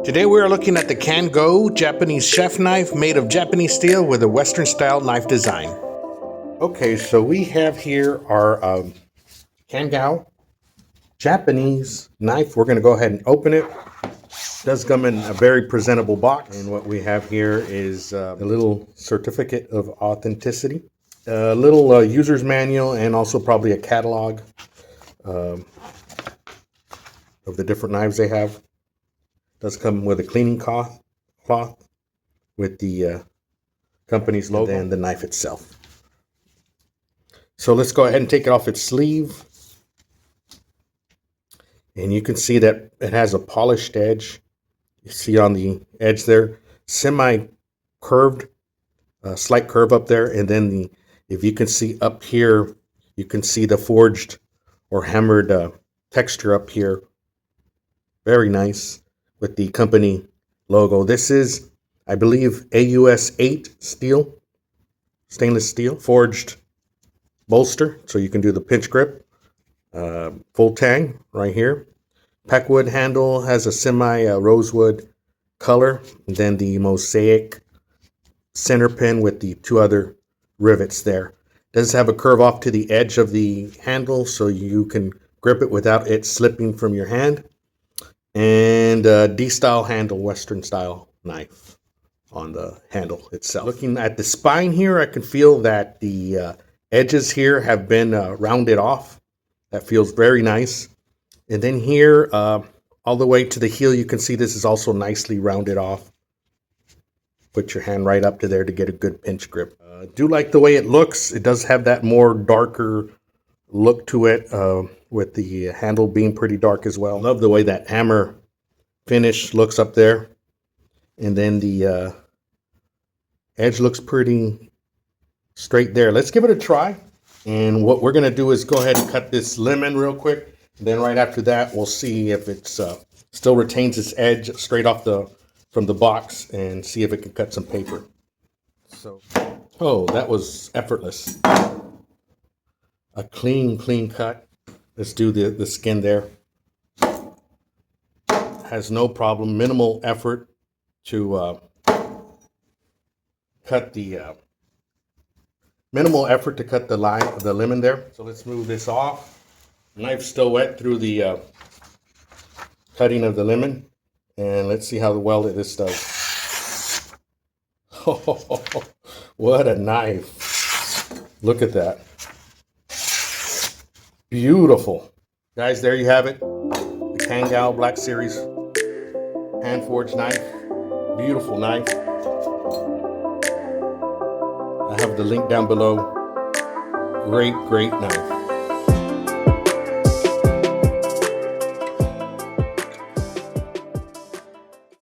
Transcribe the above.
Today we are looking at the Kanngou Japanese chef knife made of Japanese steel with a Western style knife design. Okay, so we have here our Kanngou Japanese knife. We're going to go ahead and open it. It does come in a very presentable box, and what we have here is a little certificate of authenticity, a little user's manual, and also probably a catalog of the different knives they have. Does come with a cleaning cloth with the company's logo and the knife itself. So let's go ahead and take it off its sleeve. And you can see that it has a polished edge. You see on the edge there, semi-curved, slight curve up there. And then if you can see up here, you can see the forged or hammered texture up here. Very nice. With the company logo. This is, I believe, AUS 8 steel, stainless steel, forged bolster, so you can do the pinch grip. Full tang right here. Packwood handle has a semi rosewood color. And then the mosaic center pin with the two other rivets there. Does have a curve off to the edge of the handle, so you can grip it without it slipping from your hand. And D-style handle, Western style knife on the handle itself. Looking at the spine here, I can feel that the edges here have been rounded off. That feels very nice. And then here, all the way to the heel, you can see this is also nicely rounded off. Put your hand right up to there to get a good pinch grip. Do like the way it looks. It does have that more darker look to it, with the handle being pretty dark as well. Love the way that hammer finish looks up there. And then the edge looks pretty straight there. Let's give it a try. And what we're going to do is go ahead and cut this lemon real quick. And then right after that, we'll see if it's still retains its edge straight off from the box, and see if it can cut some paper. So, oh, that was effortless. A clean cut. Let's do the skin there. Has no problem, minimal effort to cut the lemon there. So let's move this off. Knife's still wet through the cutting of the lemon, and let's see how well this does. Oh, what a knife! Look at that. Beautiful. Guys, there you have it. The Kanngou Black Series hand forged knife. Beautiful knife. I have the link down below. Great knife.